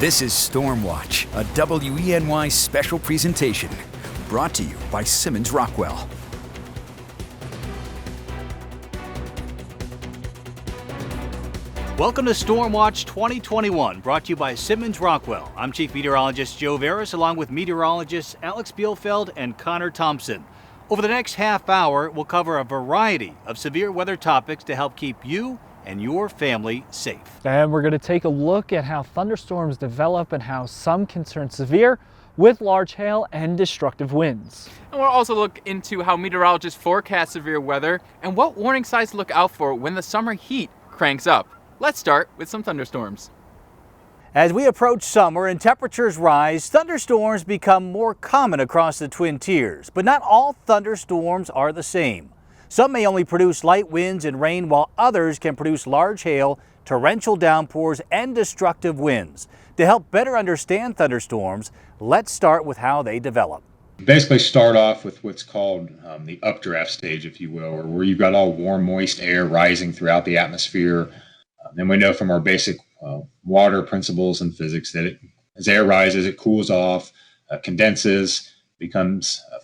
This is Storm Watch, a WENY special presentation, brought to you by Simmons Rockwell. Welcome to Storm Watch 2021, brought to you by Simmons Rockwell. I'm Chief Meteorologist Joe Veras, along with meteorologists Alex Bielfeld and Connor Thompson. Over the next half hour, we'll cover a variety of severe weather topics to help keep you and your family safe. And we're going to take a look at how thunderstorms develop and how some can turn severe with large hail and destructive winds. And we'll also look into how meteorologists forecast severe weather and what warning signs to look out for when the summer heat cranks up. Let's start with some thunderstorms. As we approach summer and temperatures rise, thunderstorms become more common across the Twin Tiers. But not all thunderstorms are the same. Some may only produce light winds and rain, while others can produce large hail, torrential downpours, and destructive winds. To help better understand thunderstorms, let's start with how they develop. Basically start off with what's called the updraft stage, if you will, or where you've got all warm, moist air rising throughout the atmosphere. And we know from our basic water principles in physics that as air rises, it cools off, condenses,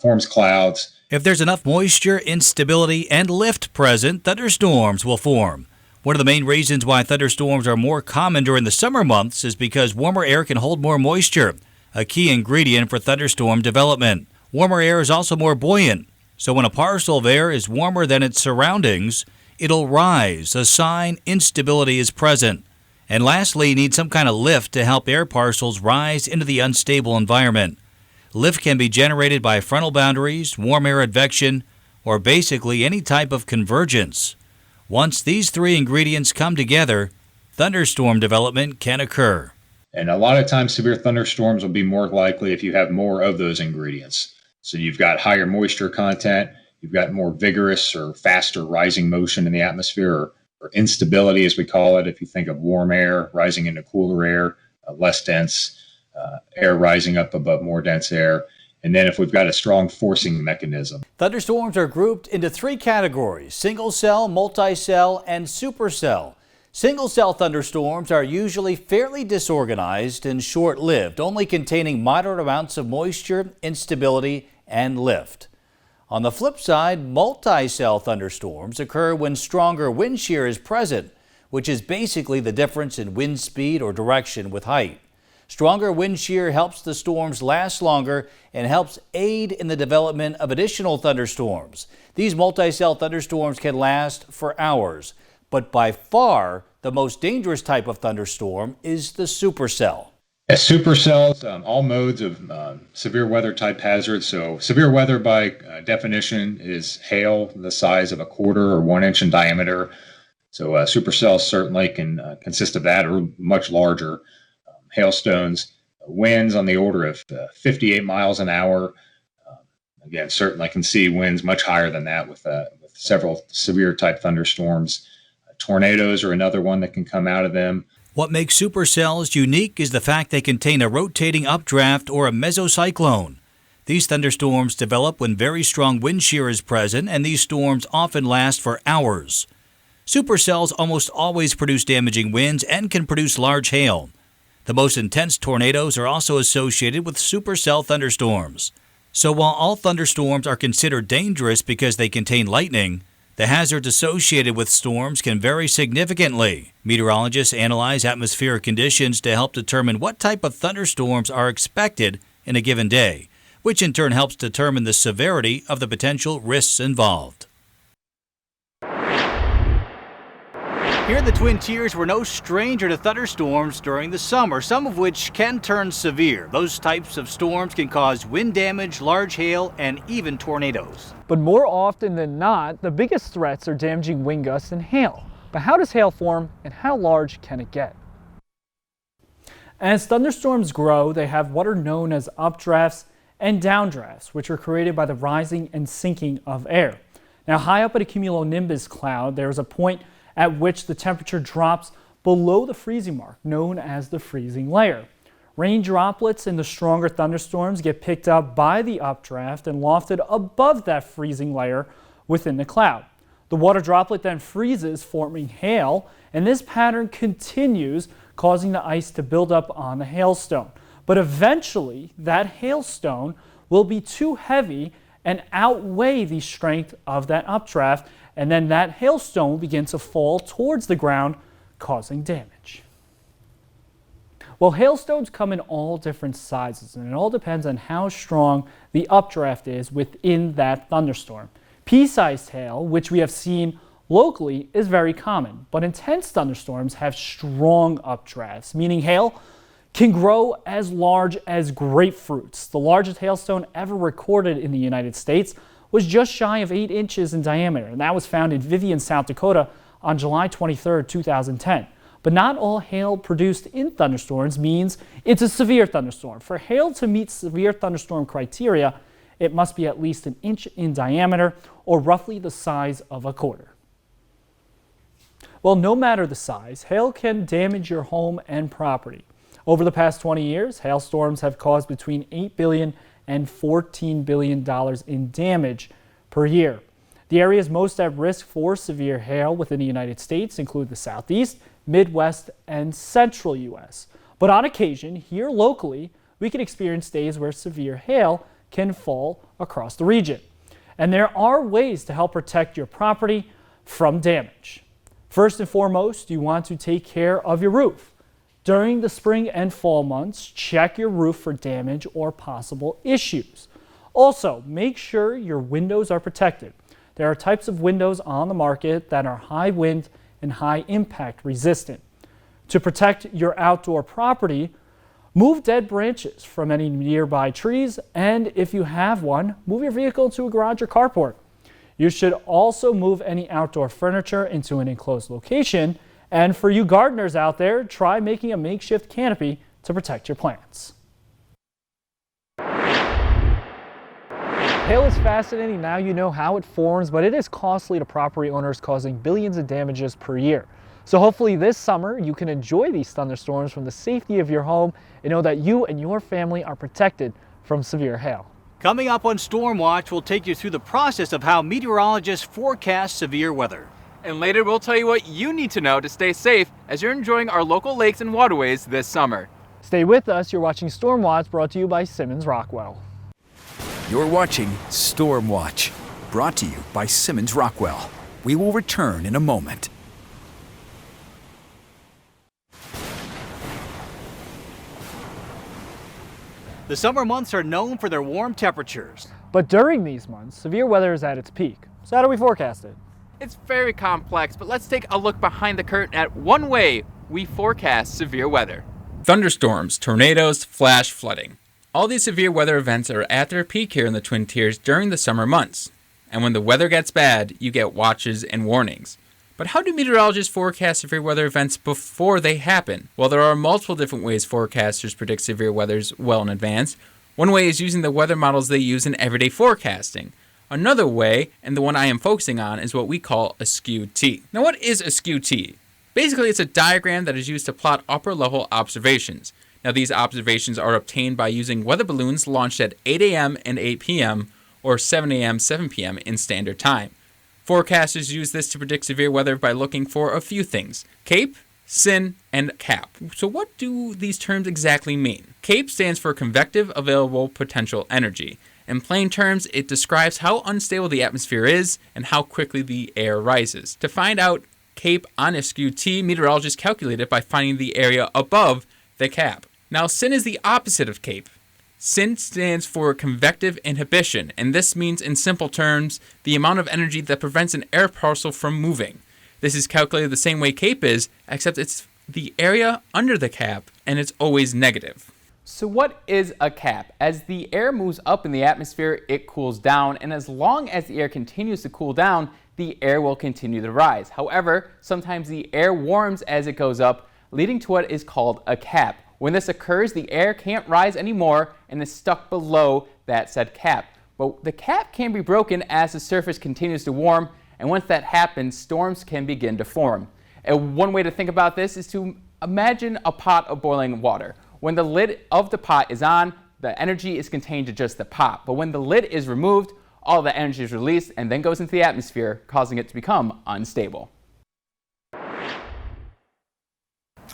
forms clouds. If there's enough moisture, instability, and lift present, thunderstorms will form. One of the main reasons why thunderstorms are more common during the summer months is because warmer air can hold more moisture, a key ingredient for thunderstorm development. Warmer air is also more buoyant, so when a parcel of air is warmer than its surroundings, it'll rise, a sign instability is present. And lastly, you need some kind of lift to help air parcels rise into the unstable environment. Lift can be generated by frontal boundaries, warm air advection, or basically any type of convergence. Once these three ingredients come together, thunderstorm development can occur. And a lot of times severe thunderstorms will be more likely if you have more of those ingredients. So you've got higher moisture content, you've got more vigorous or faster rising motion in the atmosphere, or instability as we call it. If you think of warm air rising into cooler air, less dense air rising up above more dense air. And then if we've got a strong forcing mechanism. Thunderstorms are grouped into three categories: single cell, multi-cell, and supercell. Single cell thunderstorms are usually fairly disorganized and short-lived, only containing moderate amounts of moisture, instability, and lift. On the flip side, multi-cell thunderstorms occur when stronger wind shear is present, which is basically the difference in wind speed or direction with height. Stronger wind shear helps the storms last longer and helps aid in the development of additional thunderstorms. These multi-cell thunderstorms can last for hours, but by far the most dangerous type of thunderstorm is the supercell. Supercells, all modes of severe weather type hazards. So severe weather by definition is hail the size of a quarter or 1 inch in diameter. So supercells certainly can consist of that or much larger. Hailstones, winds on the order of 58 miles an hour. Again, certainly can see winds much higher than that with several severe type thunderstorms. Tornadoes are another one that can come out of them. What makes supercells unique is the fact they contain a rotating updraft or a mesocyclone. These thunderstorms develop when very strong wind shear is present, and these storms often last for hours. Supercells almost always produce damaging winds and can produce large hail. The most intense tornadoes are also associated with supercell thunderstorms. So while all thunderstorms are considered dangerous because they contain lightning, the hazards associated with storms can vary significantly. Meteorologists analyze atmospheric conditions to help determine what type of thunderstorms are expected in a given day, which in turn helps determine the severity of the potential risks involved. Here in the Twin Tiers, we're no stranger to thunderstorms during the summer, some of which can turn severe. Those types of storms can cause wind damage, large hail, and even tornadoes. But more often than not, the biggest threats are damaging wind gusts and hail. But how does hail form and how large can it get? As thunderstorms grow, they have what are known as updrafts and downdrafts, which are created by the rising and sinking of air. Now, high up at a cumulonimbus cloud, there is a point at which the temperature drops below the freezing mark, known as the freezing layer. Rain droplets in the stronger thunderstorms get picked up by the updraft and lofted above that freezing layer within the cloud. The water droplet then freezes, forming hail, and this pattern continues causing the ice to build up on the hailstone. But eventually, that hailstone will be too heavy and outweigh the strength of that updraft, and then that hailstone will begin to fall towards the ground, causing damage. Well, hailstones come in all different sizes, and it all depends on how strong the updraft is within that thunderstorm. Pea-sized hail, which we have seen locally, is very common, but intense thunderstorms have strong updrafts, meaning hail can grow as large as grapefruits. The largest hailstone ever recorded in the United States was just shy of 8 inches in diameter, and that was found in Vivian, South Dakota on July 23, 2010. But not all hail produced in thunderstorms means it's a severe thunderstorm. For hail to meet severe thunderstorm criteria, it must be at least 1 inch in diameter or roughly the size of a quarter. Well, no matter the size, hail can damage your home and property. Over the past 20 years, hailstorms have caused between $8 billion and $14 billion in damage per year. The areas most at risk for severe hail within the United States include the Southeast, Midwest, and Central U.S. But on occasion, here locally, we can experience days where severe hail can fall across the region. And there are ways to help protect your property from damage. First and foremost, you want to take care of your roof. During the spring and fall months, check your roof for damage or possible issues. Also, make sure your windows are protected. There are types of windows on the market that are high wind and high impact resistant. To protect your outdoor property, move dead branches from any nearby trees, and if you have one, move your vehicle to a garage or carport. You should also move any outdoor furniture into an enclosed location, and for you gardeners out there, try making a makeshift canopy to protect your plants. Hail is fascinating. Now you know how it forms, but it is costly to property owners, causing billions of damages per year. So hopefully this summer you can enjoy these thunderstorms from the safety of your home and know that you and your family are protected from severe hail. Coming up on Storm Watch, we'll take you through the process of how meteorologists forecast severe weather. And later we'll tell you what you need to know to stay safe as you're enjoying our local lakes and waterways this summer. Stay with us. You're watching Storm Watch, brought to you by Simmons Rockwell. You're watching Storm Watch, brought to you by Simmons Rockwell. We will return in a moment. The summer months are known for their warm temperatures. But during these months, severe weather is at its peak. So how do we forecast it? It's very complex, but let's take a look behind the curtain at one way we forecast severe weather. Thunderstorms, tornadoes, flash flooding. All these severe weather events are at their peak here in the Twin Tiers during the summer months. And when the weather gets bad, you get watches and warnings. But how do meteorologists forecast severe weather events before they happen? Well, there are multiple different ways forecasters predict severe weathers well in advance. One way is using the weather models they use in everyday forecasting. Another way, and the one I am focusing on, is what we call a skew T. Now, what is a skew T? Basically, it's a diagram that is used to plot upper-level observations. Now, these observations are obtained by using weather balloons launched at 8 a.m. and 8 p.m. or 7 a.m., 7 p.m. in standard time. Forecasters use this to predict severe weather by looking for a few things: CAPE, SIN, and CAP. So what do these terms exactly mean? CAPE stands for Convective Available Potential Energy. In plain terms, it describes how unstable the atmosphere is and how quickly the air rises. To find out CAPE on a skew T, meteorologists calculate it by finding the area above the cap. Now, SIN is the opposite of CAPE. SIN stands for convective inhibition, and this means, in simple terms, the amount of energy that prevents an air parcel from moving. This is calculated the same way CAPE is, except it's the area under the cap, and it's always negative. So what is a cap? As the air moves up in the atmosphere, it cools down, and as long as the air continues to cool down, the air will continue to rise. However, sometimes the air warms as it goes up, leading to what is called a cap. When this occurs, the air can't rise anymore and is stuck below that said cap. But the cap can be broken as the surface continues to warm, and once that happens, storms can begin to form. And one way to think about this is to imagine a pot of boiling water. When the lid of the pot is on, the energy is contained to just the pot. But when the lid is removed, all the energy is released and then goes into the atmosphere, causing it to become unstable.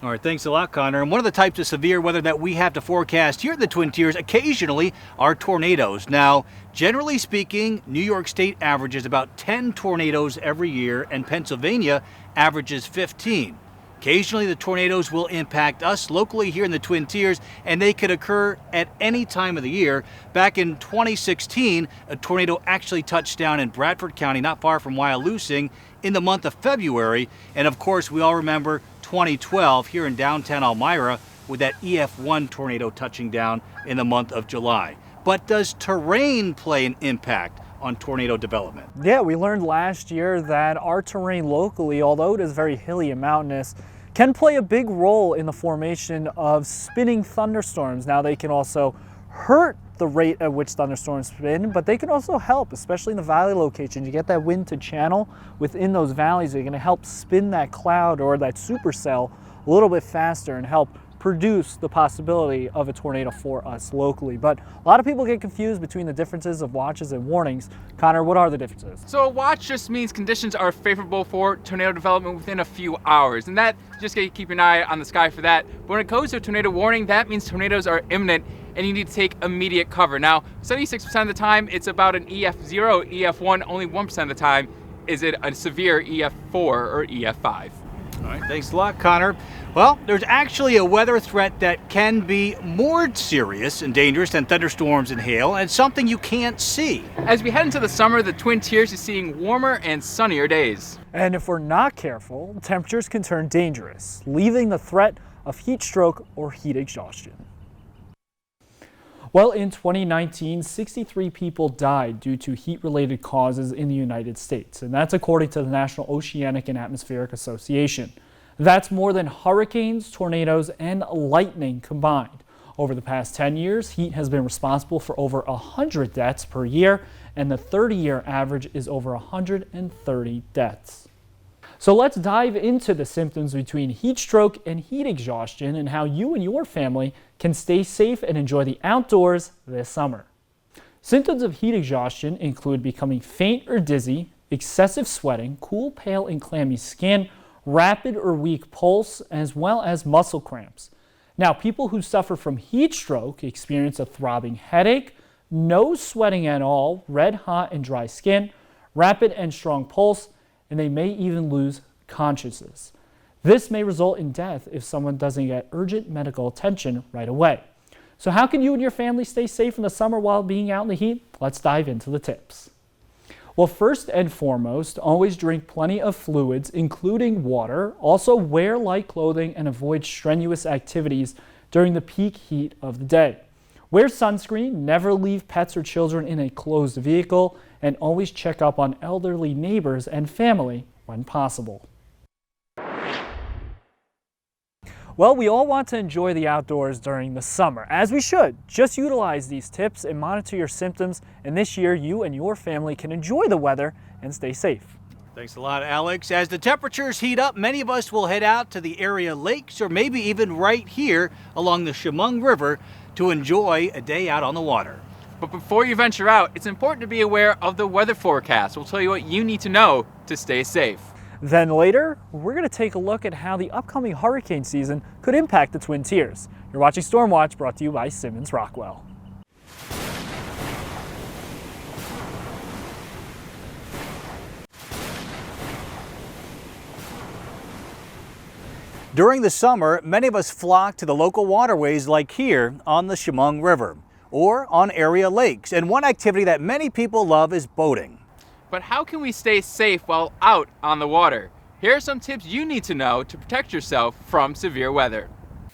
All right, thanks a lot, Connor. And one of the types of severe weather that we have to forecast here in the Twin Tiers occasionally are tornadoes. Now, generally speaking, New York State averages about 10 tornadoes every year, and Pennsylvania averages 15. Occasionally, the tornadoes will impact us locally here in the Twin Tiers, and they could occur at any time of the year. Back in 2016, a tornado actually touched down in Bradford County, not far from Wyalusing, in the month of February. And of course, we all remember 2012 here in downtown Elmira with that EF1 tornado touching down in the month of July. But does terrain play an impact on tornado development? Yeah, we learned last year that our terrain locally, although it is very hilly and mountainous, can play a big role in the formation of spinning thunderstorms. Now, they can also hurt the rate at which thunderstorms spin, but they can also help, especially in the valley locations. You get that wind to channel within those valleys. They're going to help spin that cloud or that supercell a little bit faster and help produce the possibility of a tornado for us locally. But a lot of people get confused between the differences of watches and warnings. Connor, what are the differences? So a watch just means conditions are favorable for tornado development within a few hours, and that just gotta keep an eye on the sky for that. But when it goes to a tornado warning, that means tornadoes are imminent and you need to take immediate cover. Now, 76% of the time it's about an EF0, EF1, only 1% of the time is it a severe EF4 or EF5. All right, thanks a lot, Connor. Well, there's actually a weather threat that can be more serious and dangerous than thunderstorms and hail, and something you can't see. As we head into the summer, the Twin Tiers is seeing warmer and sunnier days. And if we're not careful, temperatures can turn dangerous, leaving the threat of heat stroke or heat exhaustion. Well, in 2019, 63 people died due to heat-related causes in the United States, and that's according to the National Oceanic and Atmospheric Association. That's more than hurricanes, tornadoes, and lightning combined. Over the past 10 years, heat has been responsible for over 100 deaths per year, and the 30-year average is over 130 deaths. So let's dive into the symptoms between heat stroke and heat exhaustion and how you and your family can stay safe and enjoy the outdoors this summer. Symptoms of heat exhaustion include becoming faint or dizzy, excessive sweating, cool, pale, and clammy skin, rapid or weak pulse, as well as muscle cramps. Now, people who suffer from heat stroke experience a throbbing headache, no sweating at all, red hot and dry skin, rapid and strong pulse, and they may even lose consciousness. This may result in death if someone doesn't get urgent medical attention right away. So how can you and your family stay safe in the summer while being out in the heat? Let's dive into the tips. Well, first and foremost, always drink plenty of fluids, including water. Also, wear light clothing and avoid strenuous activities during the peak heat of the day. Wear sunscreen, never leave pets or children in a closed vehicle, and always check up on elderly neighbors and family when possible. Well, we all want to enjoy the outdoors during the summer, as we should. Just utilize these tips and monitor your symptoms, and this year you and your family can enjoy the weather and stay safe. Thanks a lot, Alex. As the temperatures heat up, many of us will head out to the area lakes or maybe even right here along the Chemung River to enjoy a day out on the water. But before you venture out, it's important to be aware of the weather forecast. We'll tell you what you need to know to stay safe. Then later, we're going to take a look at how the upcoming hurricane season could impact the Twin Tiers. You're watching Stormwatch, brought to you by Simmons Rockwell. During the summer, many of us flock to the local waterways like here on the Chemung River or on area lakes. And one activity that many people love is boating. But how can we stay safe while out on the water? Here are some tips you need to know to protect yourself from severe weather.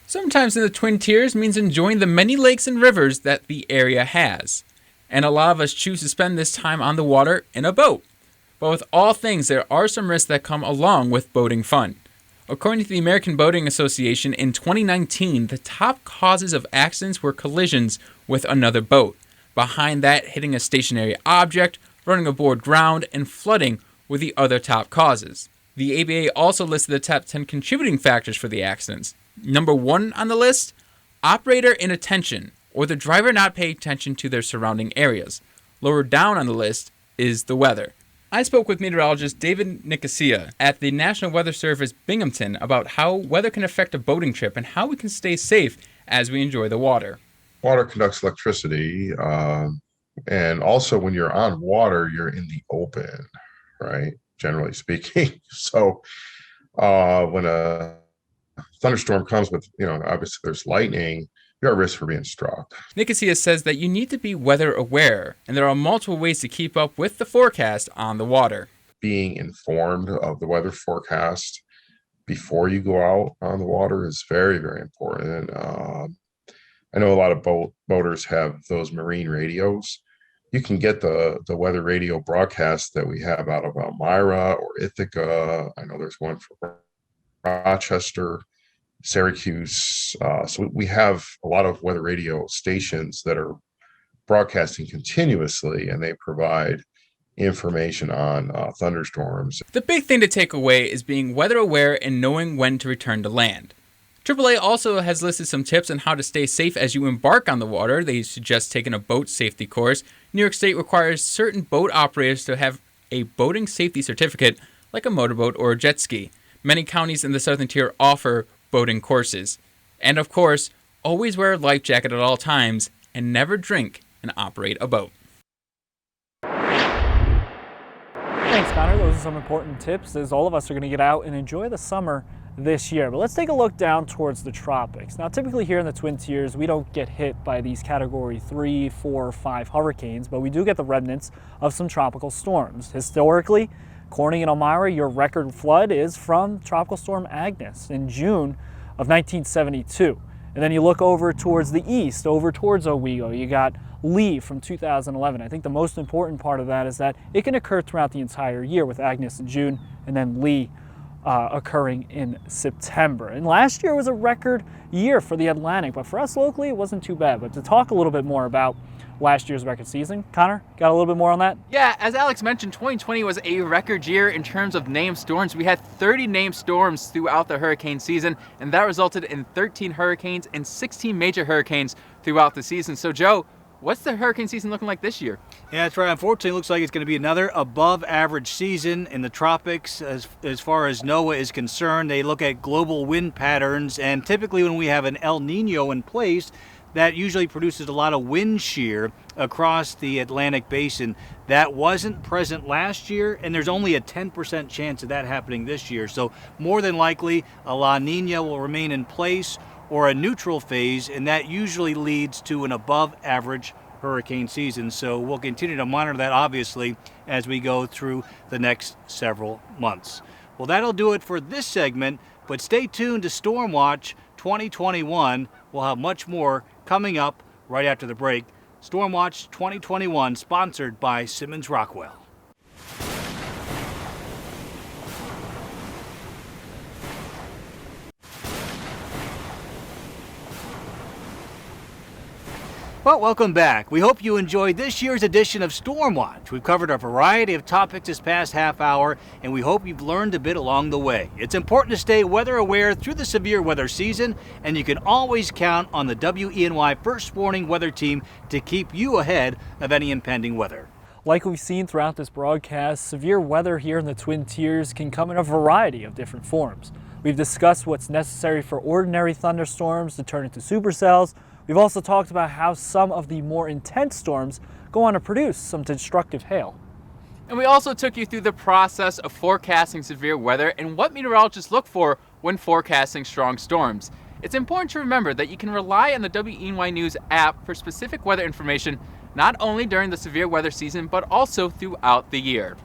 Sometimes in the Twin Tiers means enjoying the many lakes and rivers that the area has. And a lot of us choose to spend this time on the water in a boat. But with all things, there are some risks that come along with boating fun. According to the American Boating Association, in 2019, the top causes of accidents were collisions with another boat. Behind that, hitting a stationary object, running aboard ground, and flooding were the other top causes. The ABA also listed the top 10 contributing factors for the accidents. Number 1 on the list, operator inattention, or the driver not paying attention to their surrounding areas. Lower down on the list is the weather. I spoke with meteorologist David Nicosia at the National Weather Service Binghamton about how weather can affect a boating trip and how we can stay safe as we enjoy the water. Water conducts electricity, and also when you're on water, you're in the open, right? Generally speaking. So when a thunderstorm comes with, obviously there's lightning, you're at risk for being struck. Nicosia says that you need to be weather aware, and there are multiple ways to keep up with the forecast on the water. Being informed of the weather forecast before you go out on the water is very, very important. I know a lot of boaters have those marine radios. You can get the weather radio broadcast that we have out of Elmira or Ithaca. I know there's one for Rochester, Syracuse. So we have a lot of weather radio stations that are broadcasting continuously, and they provide information on thunderstorms. The big thing to take away is being weather aware and knowing when to return to land. AAA also has listed some tips on how to stay safe as you embark on the water. They suggest taking a boat safety course. New York State requires certain boat operators to have a boating safety certificate, like a motorboat or a jet ski. Many counties in the southern tier offer boating courses. And of course, always wear a life jacket at all times and never drink and operate a boat. Thanks, Connor. Those are some important tips as all of us are going to get out and enjoy the summer this year. But let's take a look down towards the tropics. Now, typically here in the Twin Tiers, we don't get hit by these Category 3, 4, 5 hurricanes, but we do get the remnants of some tropical storms. Historically, Corning and Elmira, your record flood is from Tropical Storm Agnes in June of 1972. And then you look over towards the east, over towards Owego, you got Lee from 2011. I think the most important part of that is that it can occur throughout the entire year, with Agnes in June and then Lee occurring in September. And last year was a record year for the Atlantic, but for us locally, it wasn't too bad. But to talk a little bit more about last year's record season, Connor, got a little bit more on that? Yeah, as Alex mentioned, 2020 was a record year in terms of named storms. We had 30 named storms throughout the hurricane season, and that resulted in 13 hurricanes and 16 major hurricanes throughout the season. So, Joe, what's the hurricane season looking like this year? Yeah, that's right. Unfortunately, it looks like it's going to be another above-average season in the tropics. As far as NOAA is concerned, they look at global wind patterns, and typically when we have an El Nino in place, that usually produces a lot of wind shear across the Atlantic basin. That wasn't present last year, and there's only a 10% chance of that happening this year. So more than likely, a La Nina will remain in place, or a neutral phase, and that usually leads to an above-average hurricane season. So we'll continue to monitor that, obviously, as we go through the next several months. Well, that'll do it for this segment, but stay tuned to Storm Watch 2021. We'll have much more coming up right after the break. Storm Watch 2021, sponsored by Simmons Rockwell. Well, welcome back. We hope you enjoyed this year's edition of Storm Watch. We've covered a variety of topics this past half hour, and we hope you've learned a bit along the way. It's important to stay weather aware through the severe weather season, and you can always count on the WENY First Warning Weather Team to keep you ahead of any impending weather. Like we've seen throughout this broadcast, severe weather here in the Twin Tiers can come in a variety of different forms. We've discussed what's necessary for ordinary thunderstorms to turn into supercells. We've also talked about how some of the more intense storms go on to produce some destructive hail. And we also took you through the process of forecasting severe weather and what meteorologists look for when forecasting strong storms. It's important to remember that you can rely on the WENY News app for specific weather information, not only during the severe weather season, but also throughout the year.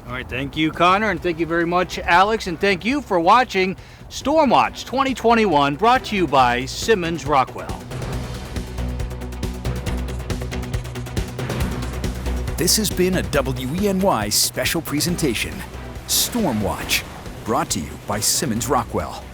All right, thank you, Connor, and thank you very much, Alex, and thank you for watching Storm Watch 2021, brought to you by Simmons Rockwell. This has been a WENY special presentation, Storm Watch, brought to you by Simmons Rockwell.